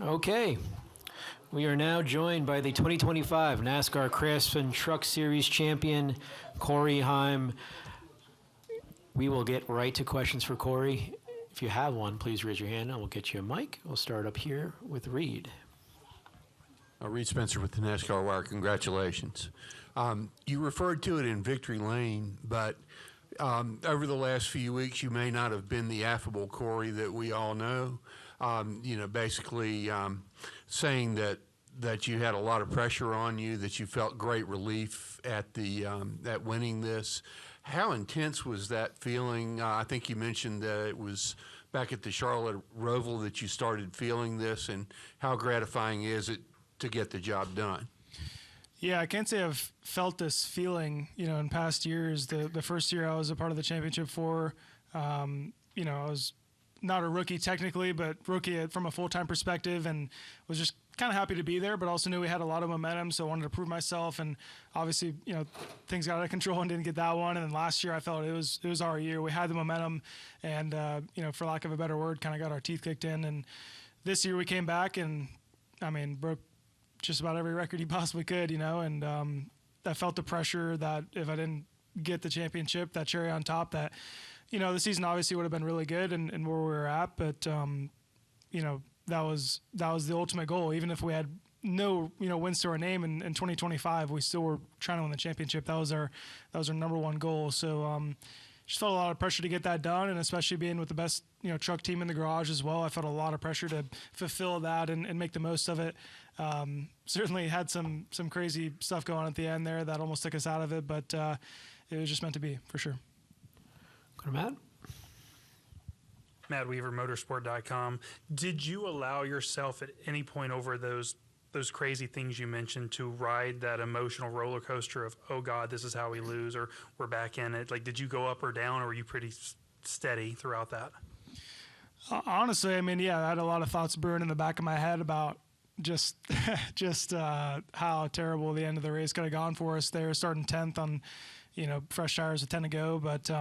Okay. We are now joined by the 2025 NASCAR Craftsman Truck Series champion, Corey Heim. We will get right to questions for Corey. If you have one, please raise your hand and we'll get you a mic. We'll start up here with Reed. Reed Spencer with the NASCAR Wire. Congratulations. You referred to it in Victory Lane, but over the last few weeks, you may not have been the affable Corey that we all know. Basically saying that you had a lot of pressure on you, that you felt great relief at winning this. How intense was that feeling? I think you mentioned that it was back at the Charlotte Roval that you started feeling this, and how gratifying is it to get the job done? Yeah, I can't say I've felt this feeling, in past years. The first year I was a part of the championship I was not a rookie technically, but rookie from a full-time perspective, and was just kind of happy to be there, but also knew we had a lot of momentum, so I wanted to prove myself. And obviously, things got out of control and didn't get that one. And then last year I felt it was our year. We had the momentum, and for lack of a better word, kind of got our teeth kicked in. And this year we came back and broke just about every record you possibly could, and I felt the pressure that if I didn't get the championship, that cherry on top, that the season obviously would have been really good and where we were at, but that was the ultimate goal. Even if we had no wins to our name in 2025, we still were trying to win the championship. That was our number one goal. So just felt a lot of pressure to get that done, and especially being with the best truck team in the garage as well, I felt a lot of pressure to fulfill that and make the most of it. Certainly had some crazy stuff going on at the end there that almost took us out of it, but it was just meant to be, for sure. Go to Matt. Matt Weaver, motorsport.com. Did you allow yourself at any point over those crazy things you mentioned to ride that emotional roller coaster of, oh God, this is how we lose, or we're back in it? Like, did you go up or down, or were you pretty steady throughout that? Honestly, I had a lot of thoughts brewing in the back of my head about just how terrible the end of the race could have gone for us there, starting 10th on, fresh tires with 10 to go. But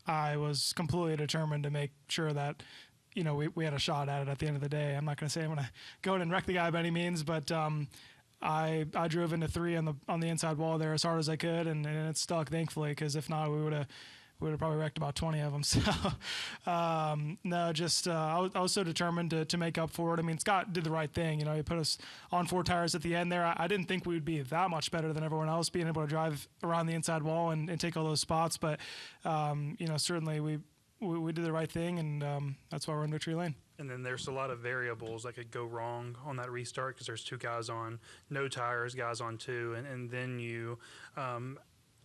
I was completely determined to make sure that, we had a shot at it at the end of the day. I'm not going to say I'm going to go in and wreck the guy by any means, but I drove into 3 on the inside wall there as hard as I could, and it stuck, thankfully, because if not, we would have probably wrecked about 20 of them. So, I was so determined to make up for it. Scott did the right thing. He put us on 4 tires at the end there. I didn't think we would be that much better than everyone else, being able to drive around the inside wall and take all those spots. But, certainly we did the right thing, and that's why we're in victory lane. And then there's a lot of variables that could go wrong on that restart, because there's 2 guys on no tires, guys on 2, and then you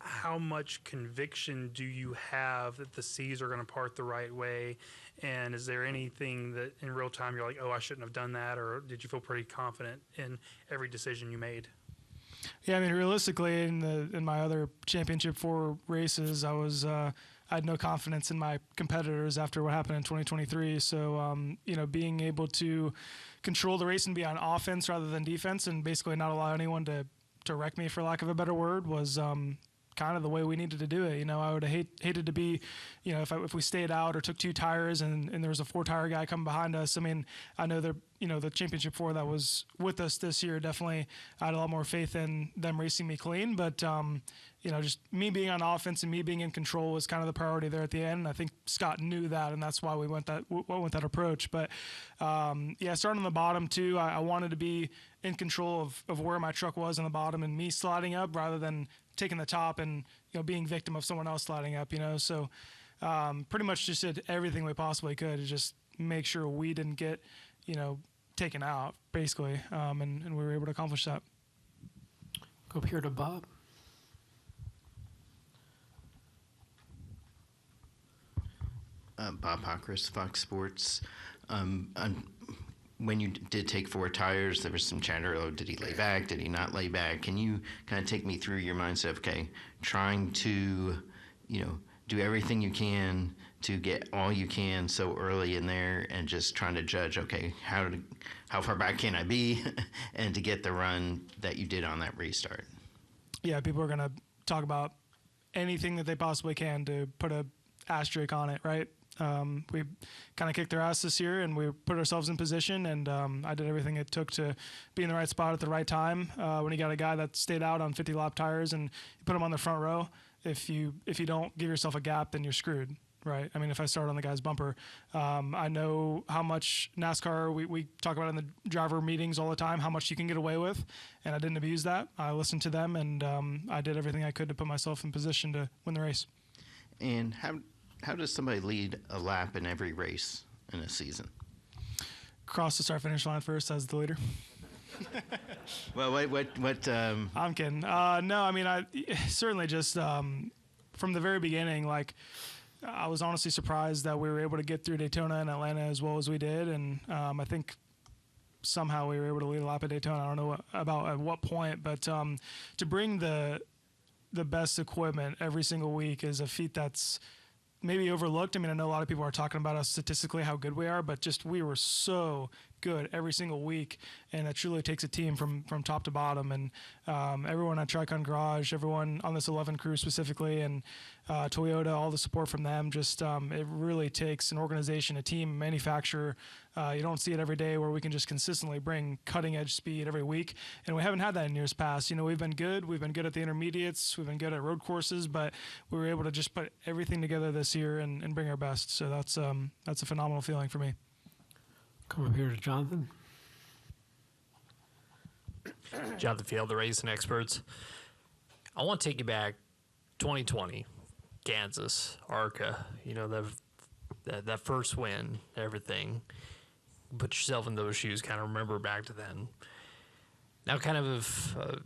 how much conviction do you have that the seas are going to part the right way? And is there anything that in real time you're like, oh, I shouldn't have done that? Or did you feel pretty confident in every decision you made? Yeah, realistically, in my other championship 4 races, I had no confidence in my competitors after what happened in 2023. So, being able to control the race and be on offense rather than defense, and basically not allow anyone to wreck me, for lack of a better word, was kind of the way we needed to do it. I would have hated to be, if we stayed out or took 2 tires and there was a 4-tire guy coming behind us. I know the championship 4 that was with us this year, definitely I had a lot more faith in them racing me clean, but just me being on offense and me being in control was kind of the priority there at the end. And I think Scott knew that, and that's why we went with that approach. But starting on the bottom too, I wanted to be in control of where my truck was on the bottom and me sliding up rather than taking the top and being victim of someone else sliding up. So pretty much just did everything we possibly could to just make sure we didn't get taken out, basically, and we were able to accomplish that. Go up here to Bob. Bob Hockris, Fox Sports. When you did take 4 tires, there was some chatter. Oh, did he lay back? Did he not lay back? Can you kind of take me through your mindset of, okay, trying to, do everything you can to get all you can so early in there, and just trying to judge, okay, how far back can I be and to get the run that you did on that restart? Yeah, people are going to talk about anything that they possibly can to put a asterisk on it, right? we kind of kicked their ass this year, and we put ourselves in position. And I did everything it took to be in the right spot at the right time. When you got a guy that stayed out on 50 lap tires and you put him on the front row, if you don't give yourself a gap, then you're screwed. Right. I mean, if I start on the guy's bumper, I know how much NASCAR, we talk about in the driver meetings all the time, how much you can get away with. And I didn't abuse that. I listened to them, and I did everything I could to put myself in position to win the race. And how does somebody lead a lap in every race in a season? Cross the start finish line first as the leader. Well, what I'm kidding. No, I mean, I certainly just from the very beginning, like, I was honestly surprised that we were able to get through Daytona and Atlanta as well as we did. And I think somehow we were able to lead a lap at Daytona. I don't know at what point, but to bring the best equipment every single week is a feat that's maybe overlooked. I mean, I know a lot of people are talking about us statistically, how good we are, but just we were so good every single week, and it truly takes a team from top to bottom. And everyone at Tricon Garage, everyone on this 11 crew specifically, and Toyota, all the support from them, just it really takes an organization, a team, a manufacturer. You don't see it every day where we can just consistently bring cutting edge speed every week, and we haven't had that in years past. You know, we've been good at the intermediates, we've been good at road courses, but we were able to just put everything together this year and bring our best. So that's a phenomenal feeling for me. Come up here to Jonathan. Jonathan Field, the Racing Experts. I want to take you back 2020, Kansas, ARCA, you know, that first win, everything. Put yourself in those shoes, kind of remember back to then. Now kind of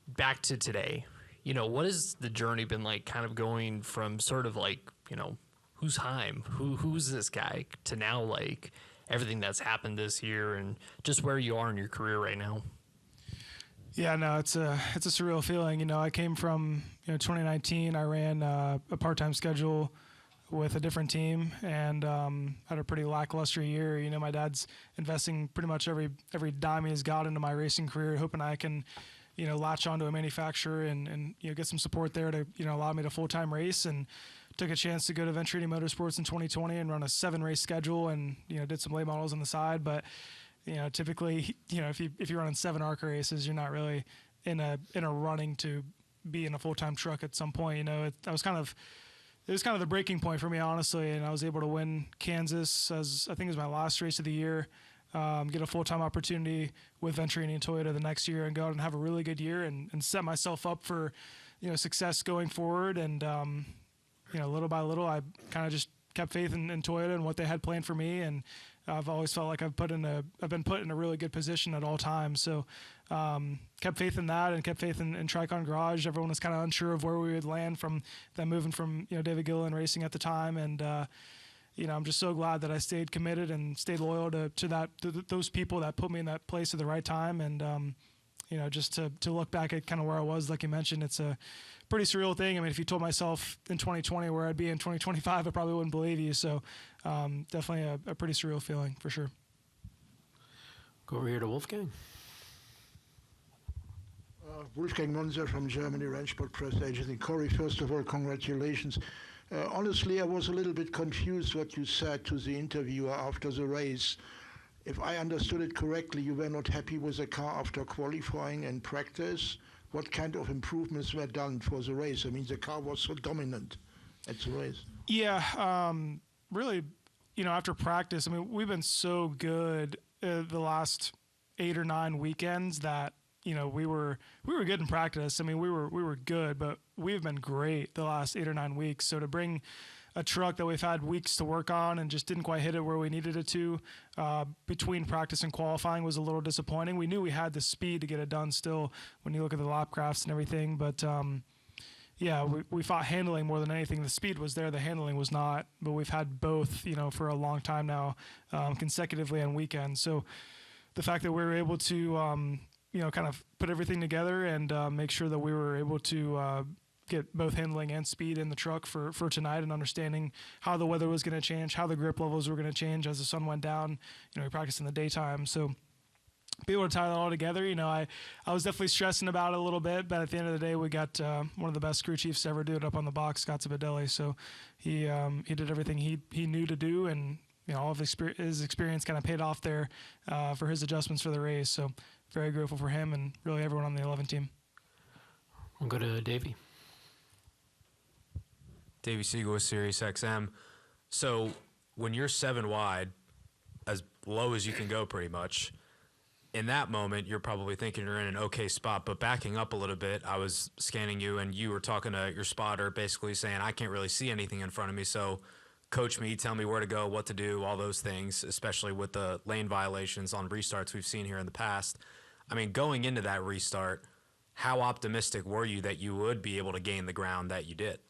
back to today. You know, what has the journey been like, kind of going from sort of like, you know, who's Heim? Who's this guy? To now, like, everything that's happened this year and just where you are in your career right now. Yeah, no, it's a surreal feeling. You know, I came from 2019. I ran a part-time schedule with a different team and had a pretty lackluster year. You know, my dad's investing pretty much every dime he's got into my racing career, hoping I can, latch onto a manufacturer and get some support there to allow me to full-time race. And took a chance to go to Venturini Motorsports in 2020 and run a 7-race schedule and did some late models on the side, but. Typically, if you're running 7 ARCA races, you're not really in a running to be in a full-time truck at some point. It was kind of the breaking point for me, honestly, and I was able to win Kansas as I think it was my last race of the year, get a full-time opportunity with Venturini and Toyota the next year and go out and have a really good year and set myself up for, success going forward. And, little by little, I kind of just kept faith in Toyota and what they had planned for me. And I've always felt like I've been put in a really good position at all times. So kept faith in that and kept faith in Tricon Garage. Everyone was kind of unsure of where we would land from them moving from David Gilliland racing at the time. And I'm just so glad that I stayed committed and stayed loyal to those people that put me in that place at the right time. And just to look back at kind of where I was, like you mentioned, it's a pretty surreal thing. I mean, if you told myself in 2020 where I'd be in 2025, I probably wouldn't believe you. So definitely a pretty surreal feeling for sure. Go over here to Wolfgang. Wolfgang Monzer from Germany, Rennsport Press Agency. Corey, first of all, congratulations. Honestly, I was a little bit confused what you said to the interviewer after the race. If I understood it correctly, you were not happy with the car after qualifying and practice. What kind of improvements were done for the race? I mean, the car was so dominant at the race. Yeah, really, after practice, I mean, we've been so good the last 8 or 9 weekends that, we were good in practice. I mean, we were good, but we've been great the last 8 or 9 weeks. So to bring a truck that we've had weeks to work on and just didn't quite hit it where we needed it to between practice and qualifying was a little disappointing. We knew we had the speed to get it done still when you look at the lap crafts and everything, but we fought handling more than anything. The speed was there, the handling was not, but we've had both, for a long time now, consecutively on weekends. So the fact that we were able to, kind of put everything together and make sure that we were able to get both handling and speed in the truck for tonight, and understanding how the weather was going to change, how the grip levels were going to change as the sun went down. We practiced in the daytime. So be able to tie that all together. I was definitely stressing about it a little bit, but at the end of the day, we got one of the best crew chiefs to ever do it up on the box, Scott Sabadelli. So he did everything he knew to do, and all of his experience kind of paid off there for his adjustments for the race. So very grateful for him and really everyone on the 11 team. We'll go to Davey. Davey Siegel with Sirius XM. So when you're 7 wide, as low as you can go pretty much, in that moment, you're probably thinking you're in an okay spot. But backing up a little bit, I was scanning you, and you were talking to your spotter, basically saying, I can't really see anything in front of me, so coach me, tell me where to go, what to do, all those things, especially with the lane violations on restarts we've seen here in the past. I mean, going into that restart, how optimistic were you that you would be able to gain the ground that you did?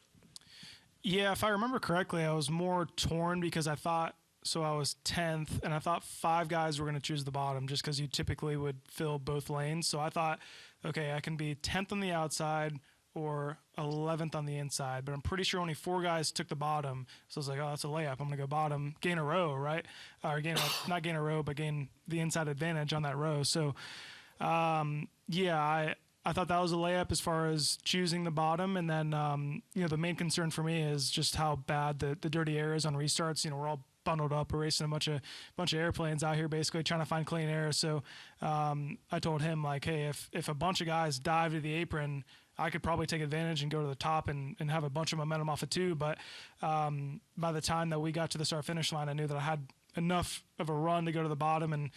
Yeah, if I remember correctly, I was more torn because I was 10th, and I thought 5 guys were going to choose the bottom just because you typically would fill both lanes. So I thought, okay, I can be 10th on the outside or 11th on the inside, but I'm pretty sure only 4 guys took the bottom. So I was like, oh, that's a layup. I'm going to go bottom, gain a row, right? Or not gain a row, but gain the inside advantage on that row. So, yeah, I thought that was a layup as far as choosing the bottom. And then, the main concern for me is just how bad the dirty air is on restarts. We're all bundled up. We're racing a bunch of airplanes out here, basically trying to find clean air. So I told him, like, hey, if a bunch of guys dive to the apron, I could probably take advantage and go to the top and have a bunch of momentum off of 2. But by the time that we got to the start-finish line, I knew that I had enough of a run to go to the bottom. And,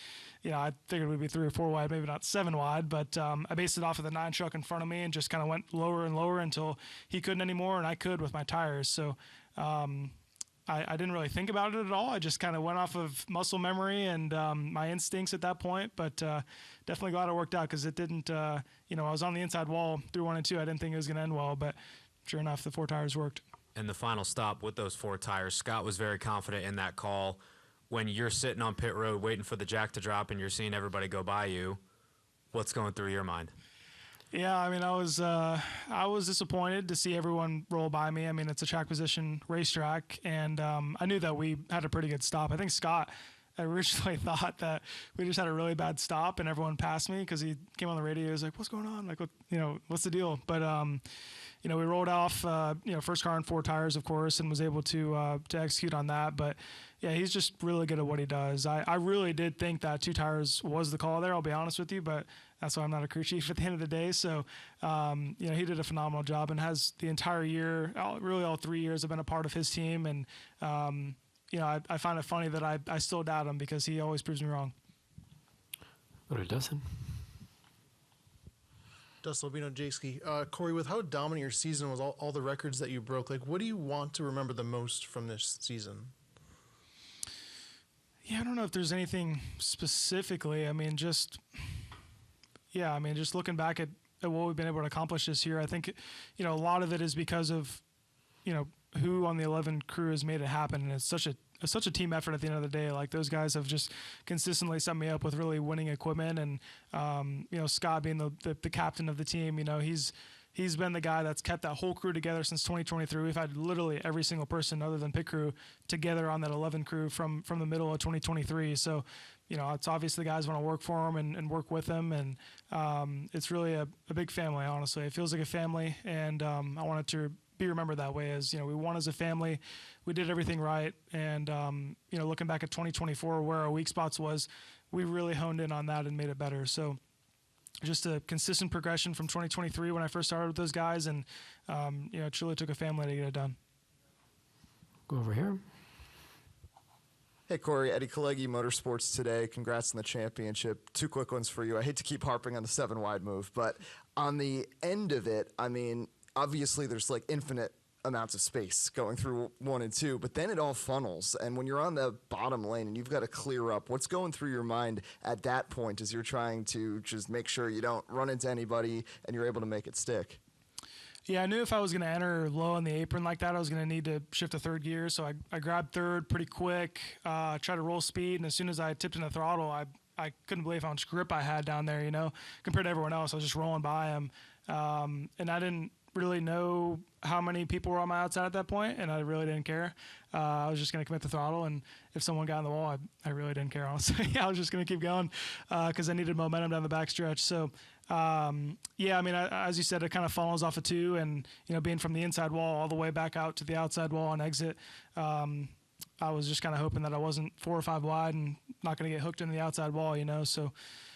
I figured we'd be 3 or 4 wide, maybe not 7 wide. But I based it off of the 9 truck in front of me and just kind of went lower and lower until he couldn't anymore and I could with my tires. So I didn't really think about it at all. I just kind of went off of muscle memory and my instincts at that point. But definitely glad it worked out because it didn't, I was on the inside wall through 1 and 2. I didn't think it was going to end well, but sure enough, the 4 tires worked. And the final stop with those 4 tires, Scott was very confident in that call. When you're sitting on pit road waiting for the jack to drop and you're seeing everybody go by you, what's going through your mind? Yeah, I mean, I was disappointed to see everyone roll by me. I mean, it's a track position racetrack, and I knew that we had a pretty good stop. I think Scott originally thought that we just had a really bad stop, and everyone passed me because he came on the radio. He was like, "What's going on? Like, what's the deal?" But we rolled off, first car on 4 tires, of course, and was able to execute on that. But yeah, he's just really good at what he does. I really did think that 2 tires was the call there. I'll be honest with you, but that's why I'm not a crew chief at the end of the day. So, he did a phenomenal job and has the entire year, really all 3 years, I've been a part of his team. And, I find it funny that I still doubt him because he always proves me wrong. Go to Dustin. Dustin Lobino, J-Ski. Corey, with how dominant your season was, all the records that you broke, like, what do you want to remember the most from this season? Yeah, I don't know if there's anything specifically. I mean, just looking back at what we've been able to accomplish this year, I think, a lot of it is because of, who on the 11 crew has made it happen. And it's such a team effort at the end of the day. Like, those guys have just consistently set me up with really winning equipment. And, Scott being the captain of the team, he's been the guy that's kept that whole crew together since 2023. We've had literally every single person other than pit crew together on that 11 crew from the middle of 2023. So, it's obvious the guys want to work for him and work with him. And it's really a big family, honestly. It feels like a family. And I want it to be remembered that way as, we won as a family. We did everything right. And, looking back at 2024, where our weak spots was, we really honed in on that and made it better. So, just a consistent progression from 2023 when I first started with those guys, and it truly took a family to get it done. Go over here. Hey, Corey, Eddie Kalegi, Motorsports Today. Congrats on the championship. 2 quick ones for you. I hate to keep harping on the 7 wide move, but on the end of it, I mean, obviously there's like infinite amounts of space going through 1 and 2, but then it all funnels. And when you're on the bottom lane and you've got to clear up, what's going through your mind at that point as you're trying to just make sure you don't run into anybody and you're able to make it stick? Yeah, I knew if I was going to enter low on the apron like that, I was going to need to shift to 3rd gear. So I grabbed 3rd pretty quick, tried to roll speed, and as soon as I tipped in the throttle, I couldn't believe how much grip I had down there, compared to everyone else. I was just rolling by him. And I didn't really know how many people were on my outside at that point, and I really didn't care. I was just going to commit the throttle, and if someone got in the wall, I really didn't care, honestly. I was just going to keep going because I needed momentum down the backstretch. So, yeah, I mean, as you said, it kind of follows off of 2, and, you know, being from the inside wall all the way back out to the outside wall on exit, I was just kind of hoping that I wasn't 4 or 5 wide and not going to get hooked into the outside wall, you know. So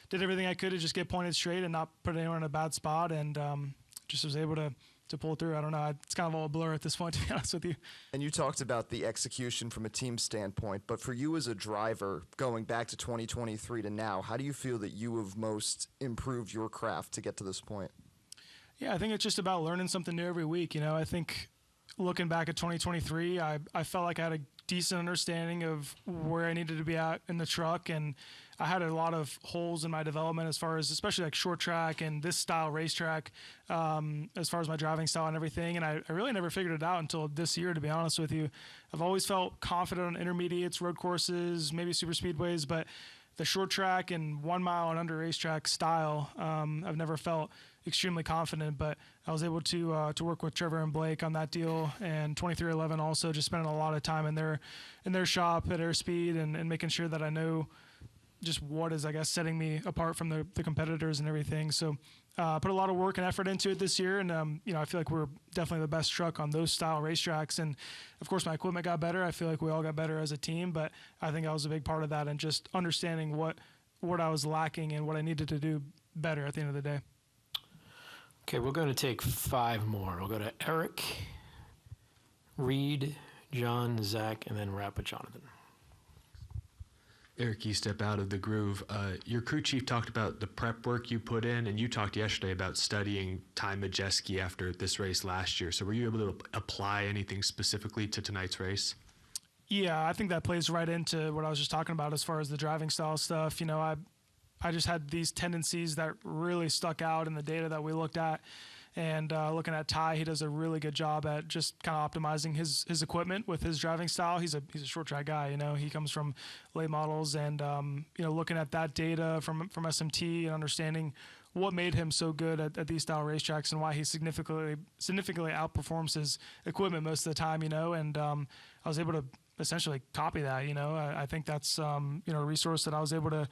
did everything I could to just get pointed straight and not put anyone in a bad spot, and just was able to pull through. I don't know. It's kind of all a blur at this point, to be honest with you. And you talked about the execution from a team standpoint, but for you as a driver, going back to 2023 to now, how do you feel that you have most improved your craft to get to this point? Yeah, I think it's just about learning something new every week. You know, I think looking back at 2023, I felt like I had a decent understanding of where I needed to be at in the truck, and I had a lot of holes in my development as far as especially like short track and this style racetrack, as far as my driving style and everything. And I really never figured it out until this year, to be honest with you. I've always felt confident on intermediates, road courses, maybe super speedways, but the short track and 1 mile and under racetrack style, I've never felt extremely confident, but I was able to work with Trevor and Blake on that deal, and 2311 also, just spending a lot of time in their shop at airspeed and making sure that I know just what is, I guess, setting me apart from the competitors and everything. So put a lot of work and effort into it this year, and you know, I feel like we're definitely the best truck on those style racetracks. And of course my equipment got better. I feel like we all got better as a team, but I think I was a big part of that, and just understanding what I was lacking and what I needed to do better at the end of the day. Okay, we're going to take 5 more. We'll go to Eric, Reed, John, Zach, and then wrap with Jonathan. Eric, you step out of the groove. Your crew chief talked about the prep work you put in, and you talked yesterday about studying Ty Majeski after this race last year. So were you able to apply anything specifically to tonight's race? Yeah, I think that plays right into what I was just talking about as far as the driving style stuff. You know, I just had these tendencies that really stuck out in the data that we looked at. And looking at Ty, he does a really good job at just kind of optimizing his equipment with his driving style. He's a short track guy, you know. He comes from late models, and you know, looking at that data from SMT and understanding what made him so good at these style racetracks and why he significantly outperforms his equipment most of the time, you know. And I was able to essentially copy that, you know. I think that's you know, a resource that I was able to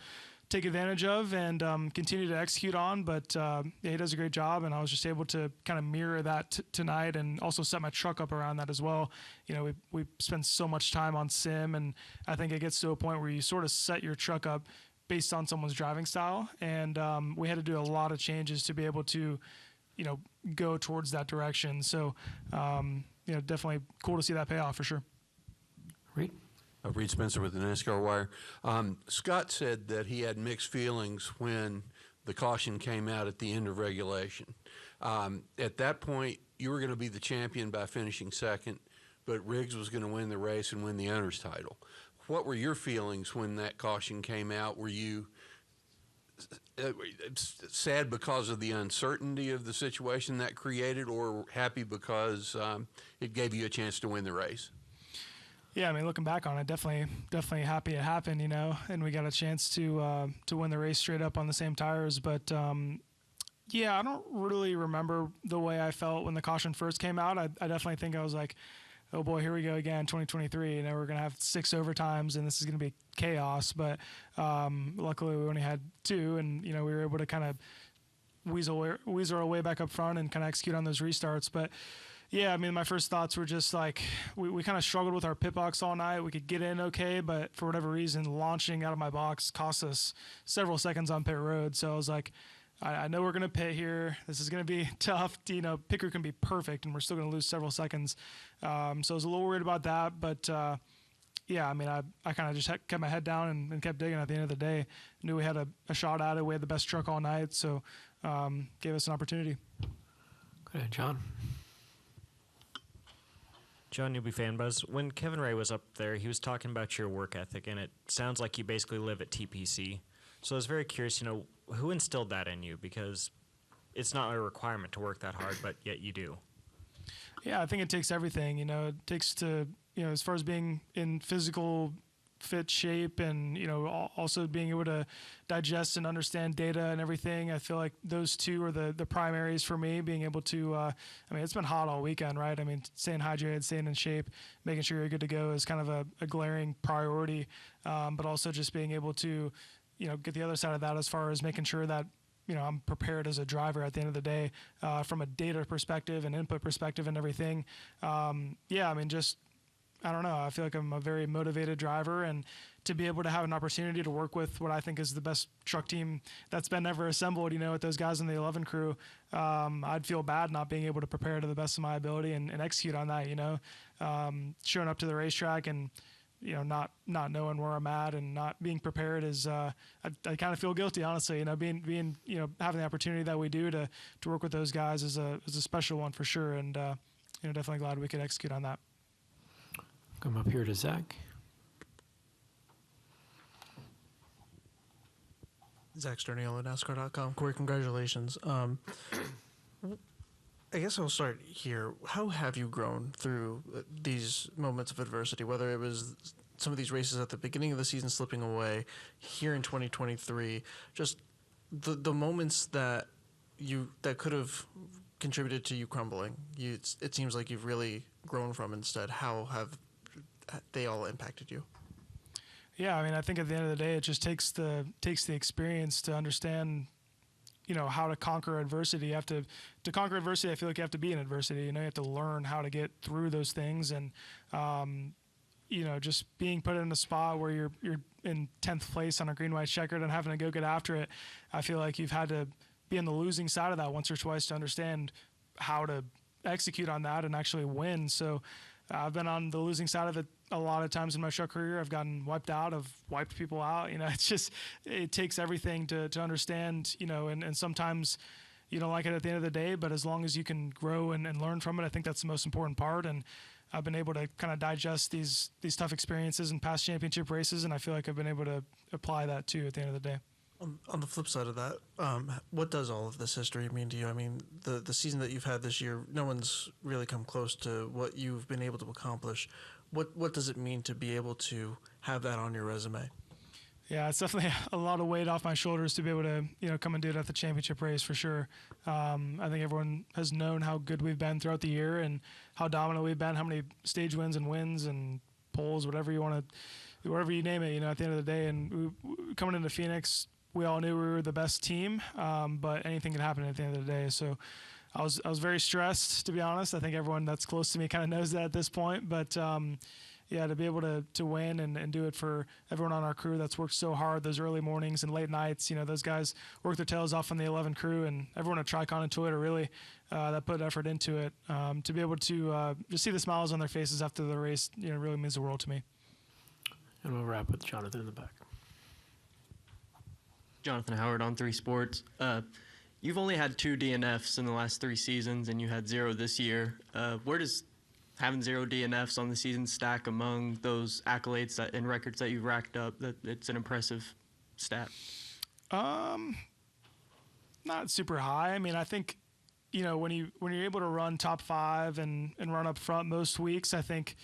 take advantage of and continue to execute on. But yeah, he does a great job, and I was just able to kind of mirror that tonight, and also set my truck up around that as well. You know, we spend so much time on sim, and I think it gets to a point where you sort of set your truck up based on someone's driving style, and we had to do a lot of changes to be able to, you know, go towards that direction. So you know, definitely cool to see that pay off for sure. Reed? Reed Spencer with the NASCAR Wire. Scott said that he had mixed feelings when the caution came out at the end of regulation. At that point, you were going to be the champion by finishing second, but Riggs was going to win the race and win the owner's title. What were your feelings when that caution came out? Were you sad because of the uncertainty of the situation that created, or happy because it gave you a chance to win the race? Yeah, I mean, looking back on it, definitely happy it happened, you know, and we got a chance to win the race straight up on the same tires. But yeah, I don't really remember the way I felt when the caution first came out. I definitely think I was like, oh boy, here we go again, 2023. You know, we're gonna have 6 overtimes, and this is gonna be chaos. But luckily, we only had 2, and you know, we were able to kind of weasel our way back up front and kind of execute on those restarts. But yeah, I mean, my first thoughts were just like, we kind of struggled with our pit box all night. We could get in okay, but for whatever reason, launching out of my box cost us several seconds on pit road. So I was like, I know we're going to pit here. This is going to be tough. You know, pit crew can be perfect, and we're still going to lose several seconds. So I was a little worried about that. But yeah, I mean, I kind of just kept my head down and kept digging at the end of the day. Knew we had a shot at it. We had the best truck all night, so gave us an opportunity. Go ahead, John. John Newby Fan Buzz. When Kevin Ray was up there, he was talking about your work ethic, and it sounds like you basically live at TPC. So I was very curious, you know, who instilled that in you? Because it's not a requirement to work that hard, but yet you do. Yeah, I think it takes everything. You know, it takes to, you know, as far as being in physical fit shape, and also being able to digest and understand data and everything. I feel like those two are the primaries for me. Being able to, it's been hot all weekend, right? I mean, staying hydrated, staying in shape, making sure you're good to go is kind of a glaring priority. But also just being able to, get the other side of that as far as making sure that I'm prepared as a driver at the end of the day, from a data perspective and input perspective and everything. I don't know. I feel like I'm a very motivated driver, and to be able to have an opportunity to work with what I think is the best truck team that's been ever assembled, with those guys in the 11 crew, I'd feel bad not being able to prepare to the best of my ability and execute on that, showing up to the racetrack and, not knowing where I'm at and not being prepared is, I kind of feel guilty, honestly, being, having the opportunity that we do to work with those guys is a special one for sure. And, definitely glad we could execute on that. Come up here to Zach. Zach Sterniolo at NASCAR.com. Corey, congratulations. I guess I'll start here. How have you grown through these moments of adversity, whether it was some of these races at the beginning of the season slipping away, here in 2023, just the moments that could have contributed to you crumbling? It seems like you've really grown from instead. How have they all impacted you? Yeah, I think at the end of the day, it just takes the experience to understand, how to conquer adversity. You have to conquer adversity. I feel like you have to be in adversity. You have to learn how to get through those things, and just being put in a spot where you're in 10th place on a green white checkered and having to go get after it. I feel like you've had to be on the losing side of that once or twice to understand how to execute on that and actually win. So I've been on the losing side of it a lot of times in my truck career. I've gotten wiped out. I've wiped people out. It's just, it takes everything to understand, and sometimes you don't like it at the end of the day, but as long as you can grow and learn from it, I think that's the most important part. And I've been able to kind of digest these tough experiences in past championship races, and I feel like I've been able to apply that too at the end of the day. On the flip side of that, what does all of this history mean to you? The season that you've had this year, no one's really come close to what you've been able to accomplish. What does it mean to be able to have that on your resume? Yeah, it's definitely a lot of weight off my shoulders to be able to, come and do it at the championship race for sure. I think everyone has known how good we've been throughout the year and how dominant we've been, how many stage wins and poles, whatever you name it, at the end of the day. And coming into Phoenix, we all knew we were the best team, but anything can happen at the end of the day. So I was very stressed, to be honest. I think everyone that's close to me kind of knows that at this point. But to be able to win and do it for everyone on our crew that's worked so hard those early mornings and late nights. Those guys work their tails off on the 11 crew, and everyone at Tricon and Toyota really that put effort into it. To be able to just see the smiles on their faces after the race, really means the world to me. And we'll wrap with Jonathan in the back. Jonathan Howard on 3 Sports. You've only had 2 DNFs in the last 3 seasons, and you had 0 this year. Where does having 0 DNFs on the season stack among those accolades and records that you've racked up? That it's an impressive stat. Not super high. I think, when you're able to run top 5 and run up front most weeks, I think,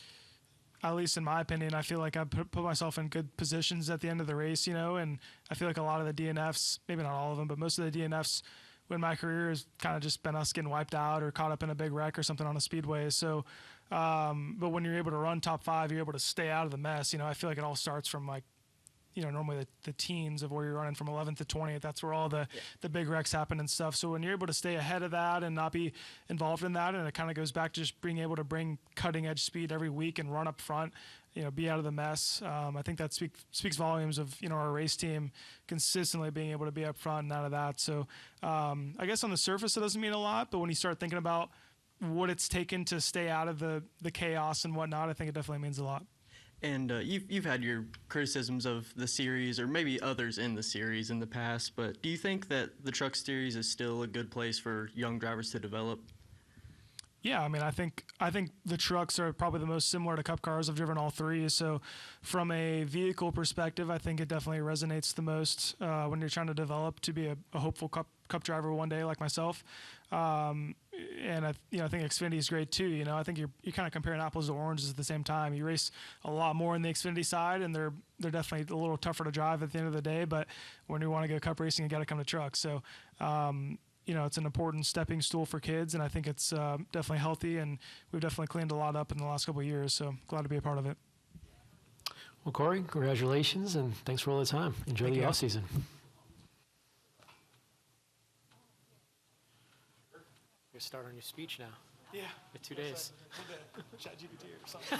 at least in my opinion, I feel like I put myself in good positions at the end of the race, and I feel like a lot of the DNFs, maybe not all of them, but most of the DNFs in my career has kind of just been us getting wiped out or caught up in a big wreck or something on a speedway. So, but when you're able to run top 5, you're able to stay out of the mess. I feel like it all starts from normally the teens of where you're running from 11th to 20th. That's where all the big wrecks happen and stuff. So when you're able to stay ahead of that and not be involved in that, and it kind of goes back to just being able to bring cutting edge speed every week and run up front, be out of the mess. I think that speaks volumes of, our race team consistently being able to be up front and out of that. So I guess on the surface, it doesn't mean a lot, but when you start thinking about what it's taken to stay out of the chaos and whatnot, I think it definitely means a lot. And you've had your criticisms of the series, or maybe others in the series in the past, but do you think that the Truck Series is still a good place for young drivers to develop? Yeah, I think the trucks are probably the most similar to Cup cars. I've driven all 3, so from a vehicle perspective, I think it definitely resonates the most when you're trying to develop to be a hopeful Cup driver one day, like myself. and I think Xfinity is great too. I think you're kind of comparing apples to oranges at the same time. You race a lot more in the Xfinity side, and they're definitely a little tougher to drive at the end of the day. But when you want to go cup racing, you got to come to truck. So, it's an important stepping stool for kids, and I think it's definitely healthy. And we've definitely cleaned a lot up in the last couple of years. So glad to be a part of it. Well, Corey, congratulations, and thanks for all the time. Enjoy the off season. You're start on your speech now. Yeah. For 2 days. ChatGPT or something.